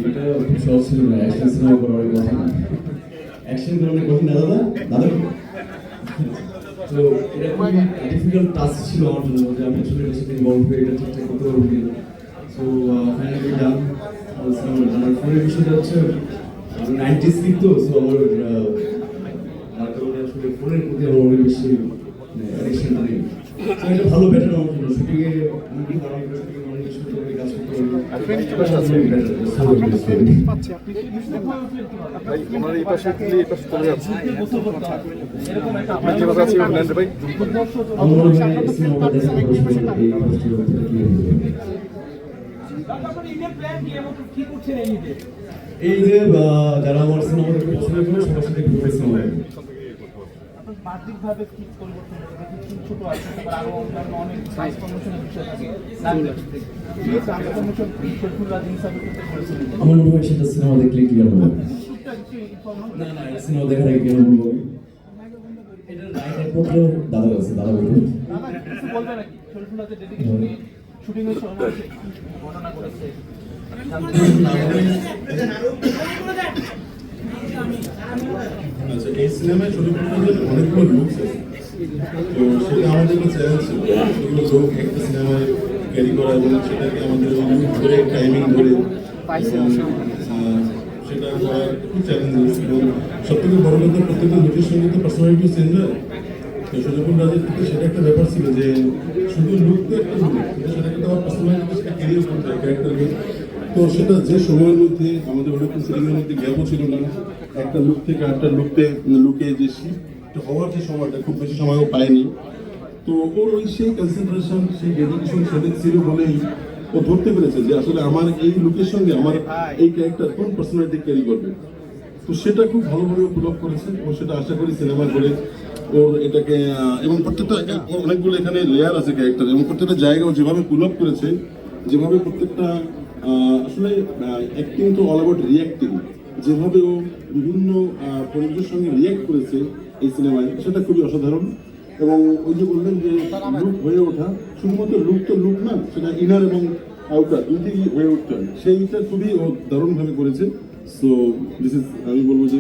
এটা খুব সহজ ছিল না, অ্যাকশন সিনেমা করার অনেক কথা না। অ্যাকশন করার অনেক কথা না দাদা দাদা। তো এটা খুবই ডিফিকাল্ট টাস্ক ছিল আমার জন্য, যে আমি আসলে এটার সাথে ইনভলভ হয়ে এটা ঠিকঠাক করতে পারবো কিনা। সো ফাইনালি ডান। আমার ফোনের বিষয়টা হচ্ছে 90s কিড, তো সো আমার কারণে আসলে ফোনের প্রতি আমার অনেক বেশি অ্যাডিকশনটা নেই। তো এটা ভালো বেটার আমার জন্য, শুটিংয়ে আমি কিন্তু অনেক শুটিংয়ে অনেক বেশি করে কাজ করতে পারি। আমার মনে হয় সিনেমাটা দেখা এই এই যে যারা আমার সিনেমা দেখতে পছন্দ করে সবার সাথে ঘুরে সিনেমা দেখে। বাহ্যিকভাবে কি পরিবর্তন হয়েছে, ছোট আছে, তারপর আরো অন্যান্য অনেক ট্রান্সফরমেশনের বিষয় থাকে। এই ট্রান্সফরমেশন শরীফুল রাজ হিসাবে করতে করেছিলেন। আমার মনে হয় সেটা সিনেমা দেখলে ক্লিয়ার হবে। না না, সিনেমা দেখার আগে কেন বলবো? এটা রাইট একমাত্র দাদা আছে, দাদা বলবে। দাদা কিছু বলবে নাকি শরীফুল রাজের ডেডিকেশন নিয়ে শুটিং এর সময় বর্ণনা করেছে? আচ্ছা, এই সিনেমায় শরীফুল রাজের অনেকগুলো লুকস আছে, তো সেটা আমাদের একটা চ্যালেঞ্জ ছিল, সেগুলো লোক একটা সিনেমায় ক্যারি করা এবং সেটাকে আমাদের ধরে টাইমিং ধরে সেটা করা খুব চ্যালেঞ্জ। এবং সব থেকে বড় কথা, প্রত্যেকটা লুকের সঙ্গে তো পার্সোনালিটি চেঞ্জ হয়। তো শরীফুল রাজের ক্ষেত্রে সেটা একটা ব্যাপার ছিল যে শুধু লুক তো একটা লুক, কিন্তু সেটাকে তো আমার পার্সোনালিটি সেটা ক্যারিয়ার করতে হয় ক্যারেক্টারকে। তো সেটা যে সময়ের মধ্যে আমাদের অনেকক্ষণ সিনেমার মধ্যে গ্যাপও ছিল না, একটা লুক থেকে একটা লুকে যে শিফট হওয়ার যে সময়টা খুব বেশি সময়ও পায়নি। তো ওর ওই সেই কনসেন্ট্রেশন, সেই ডেডিকেশন সেটা ছিল বলেই ও ধরতে পেরেছে যে আসলে আমার এই লুকের সঙ্গে আমার এই ক্যারেক্টার কোন পার্সোনালিটি ক্যারি করবে। তো সেটা খুব ভালোভাবে পুল আপ করেছে এবং সেটা আশা করি সিনেমা করে ওর এটাকে এবং প্রত্যেকটা অনেকগুলো এখানে লেয়ার আছে ক্যারেক্টার, এবং প্রত্যেকটা জায়গাও যেভাবে পুল আপ করেছে, যেভাবে প্রত্যেকটা আসলে অ্যাক্টিং তো অল অ্যাবাউট রিয়াক্টিং, যেভাবে ও বিভিন্ন পরিবেশের সঙ্গে রিয়াক্ট করেছে এই সিনেমায়, সেটা খুবই অসাধারণ। এবং ওই যে বললেন যে লুক হয়ে ওঠা, শুধুমাত্র লুক তো লুক না, সেটা ইনার এবং আউটার দুইটি হয়ে উঠতে হয়, সেইটা খুবই ও দারুণভাবে করেছে। সো দিস ইজ, আমি বলবো যে